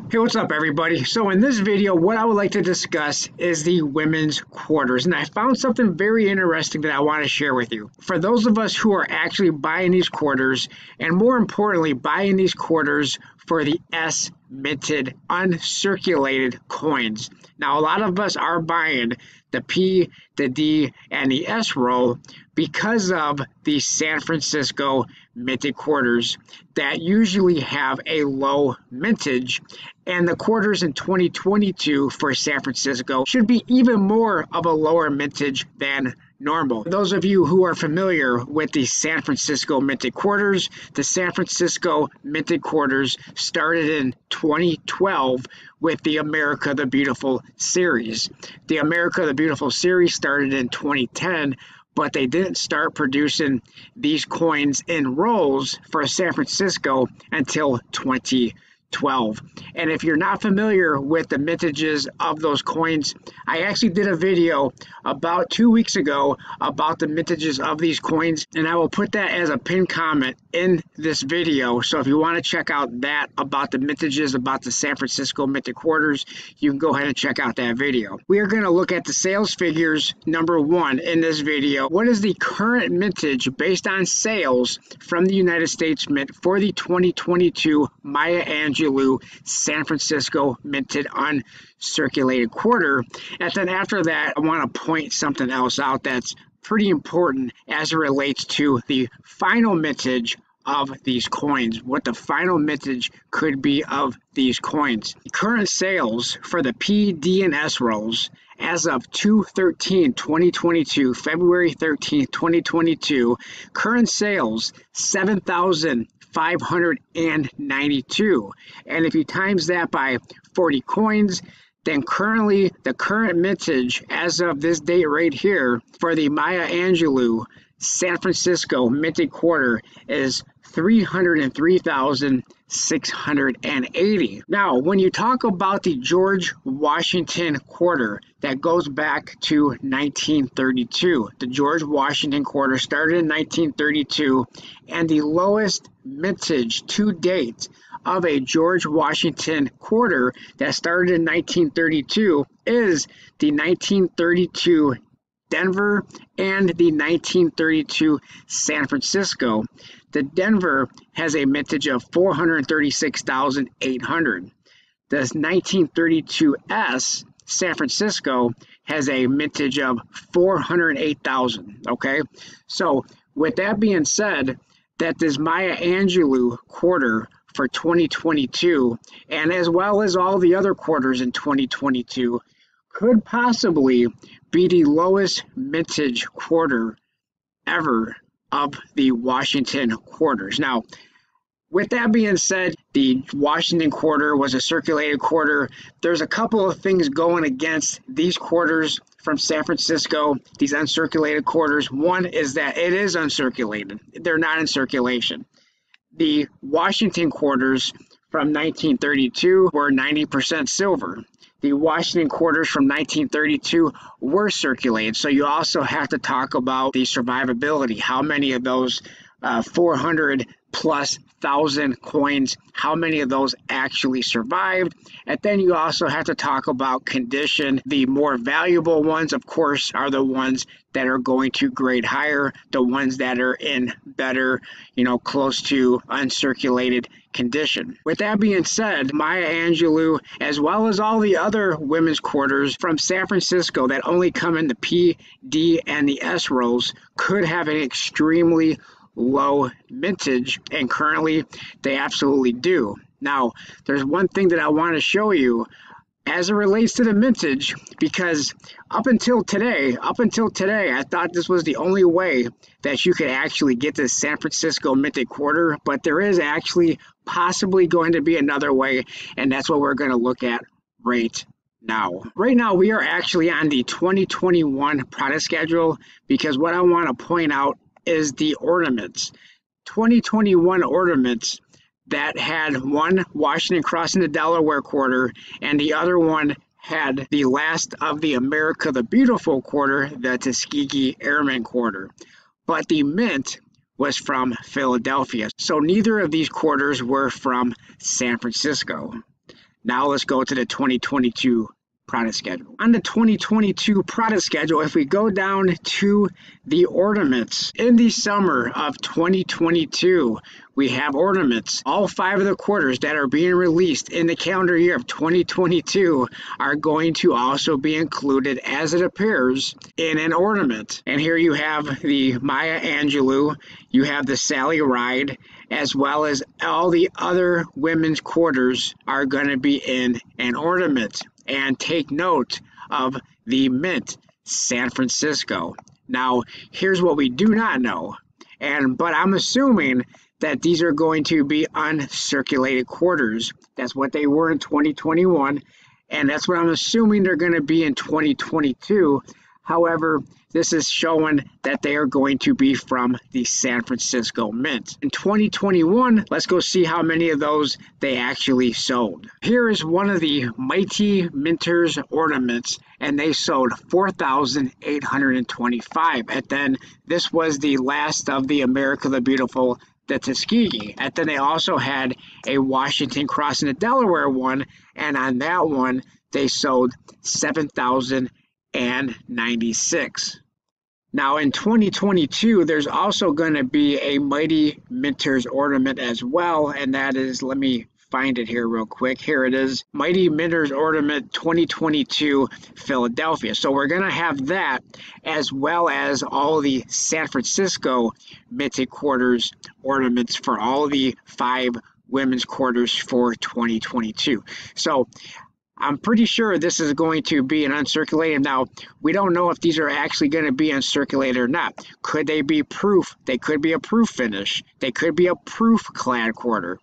Hey, what's up everybody? So in this video, what I would like to discuss is the women's quarters. And I found something very interesting that I want to share with you. For those of us who are actually buying these quarters, and more importantly, buying these quarters for the S minted uncirculated coins. Now, a lot of us are buying the P, the D, and the S row because of the San Francisco minted quarters that usually have a low mintage, and the quarters in 2022 for San Francisco should be even more of a lower mintage than normal. Those of you who are familiar with the San Francisco minted quarters, the San Francisco minted quarters started in 2012 with the America the Beautiful series. The America the Beautiful series started in 2010, but they didn't start producing these coins in rolls for San Francisco until 2012. And if you're not familiar with the mintages of those coins, I actually did a video about 2 weeks ago about the mintages of these coins, and I will put that as a pinned comment in this video. So if you want to check out that about the mintages, about the San Francisco minted quarters, you can go ahead and check out that video. We are going to look at the sales figures, number one, in this video. What is the current mintage based on sales from the United States Mint for the 2022 Maya Angelou San Francisco minted uncirculated quarter? And then after that, I want to point something else out that's pretty important as it relates to the final mintage of these coins, what the final mintage could be of these coins. Current sales for the P, D, and S rolls as of 2/13/2022, February 13th, 2022, current sales 7,592. And if you times that by 40 coins, then currently the current mintage as of this date right here for the Maya Angelou San Francisco minted quarter is 303,680. Now, when you talk about the George Washington quarter, that goes back to 1932. The George Washington quarter started in 1932, and the lowest mintage to date of a George Washington quarter that started in 1932 is the 1932 Denver and the 1932 San Francisco. The Denver has a mintage of 436,800. The 1932S San Francisco has a mintage of 408,000. Okay, so with that being said, that this Maya Angelou quarter for 2022, and as well as all the other quarters in 2022, could possibly be the lowest mintage quarter ever of the Washington quarters. Now, with that being said, the Washington quarter was a circulated quarter. There's a couple of things going against these quarters from San Francisco, these uncirculated quarters. One is that it is uncirculated. They're not in circulation. The Washington quarters from 1932 were 90% silver. The Washington quarters from 1932 were circulated. So you also have to talk about the survivability. How many of those 400 plus thousand coins, how many of those actually survived? And then you also have to talk about condition. The more valuable ones, of course, are the ones that are going to grade higher, the ones that are in better, close to uncirculated condition. With that being said, Maya Angelou, as well as all the other women's quarters from San Francisco that only come in the P, D, and the S rolls, could have an extremely low mintage, and currently they absolutely do. Now, there's one thing that I want to show you as it relates to the mintage, because up until today, I thought this was the only way that you could actually get this San Francisco minted quarter, but there is actually possibly going to be another way, and that's what we're going to look at right now. Right now, we are actually on the 2021 product schedule, because what I want to point out is the ornaments. 2021 ornaments that had one Washington crossing the Delaware quarter, and the other one had the last of the America the Beautiful quarter, the Tuskegee Airmen quarter. But the mint was from Philadelphia. So neither of these quarters were from San Francisco. Now let's go to the 2022 product schedule. On the 2022 product schedule, if we go down to the ornaments, in the summer of 2022, we have ornaments. All 5 of the quarters that are being released in the calendar year of 2022 are going to also be included as it appears in an ornament. And here you have the Maya Angelou, you have the Sally Ride, as well as all the other women's quarters are going to be in an ornament. And take note of the mint, San Francisco. Now, here's what we do not know, but I'm assuming that these are going to be uncirculated quarters. That's what they were in 2021, and that's what I'm assuming they're going to be in 2022. However, this is showing that they are going to be from the San Francisco Mint. In 2021, let's go see how many of those they actually sold. Here is one of the Mighty Minters ornaments, and they sold 4,825. And then this was the last of the America the Beautiful, the Tuskegee. And then they also had a Washington crossing the Delaware one, and on that one, they sold 7,096. Now in 2022, there's also going to be a Mighty Minters ornament as well, and that is, let me find it here real quick. Here it is, Mighty Minters Ornament 2022 Philadelphia. So we're going to have that as well as all the San Francisco minted quarters ornaments for all the 5 women's quarters for 2022. So I'm pretty sure this is going to be an uncirculated. Now, we don't know if these are actually going to be uncirculated or not. Could they be proof? They could be a proof finish. They could be a proof clad quarter.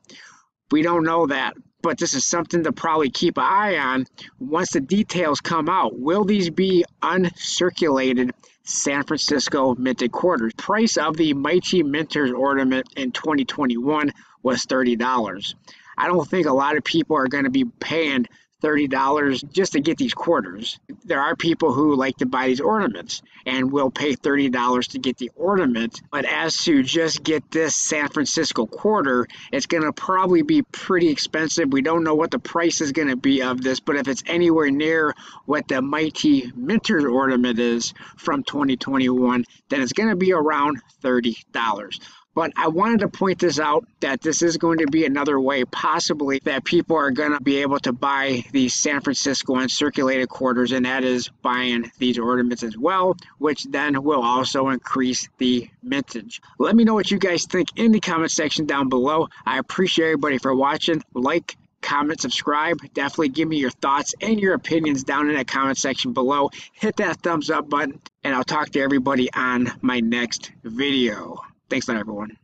We don't know that, but this is something to probably keep an eye on once the details come out. Will these be uncirculated San Francisco minted quarters? Price of the Mighty Minters ornament in 2021 was $30. I don't think a lot of people are going to be paying $30 just to get these quarters. There are people who like to buy these ornaments and will pay $30 to get the ornament, but as to just get this San Francisco quarter, it's going to probably be pretty expensive. We don't know what the price is going to be of this, but if it's anywhere near what the Mighty Minters ornament is from 2021, then it's going to be around $30. But I wanted to point this out, that this is going to be another way possibly that people are going to be able to buy these San Francisco uncirculated quarters, and that is buying these ornaments as well, which then will also increase the mintage. Let me know what you guys think in the comment section down below. I appreciate everybody for watching. Like, comment, subscribe. Definitely give me your thoughts and your opinions down in that comment section below. Hit that thumbs up button, and I'll talk to everybody on my next video. Thanks a lot, everyone.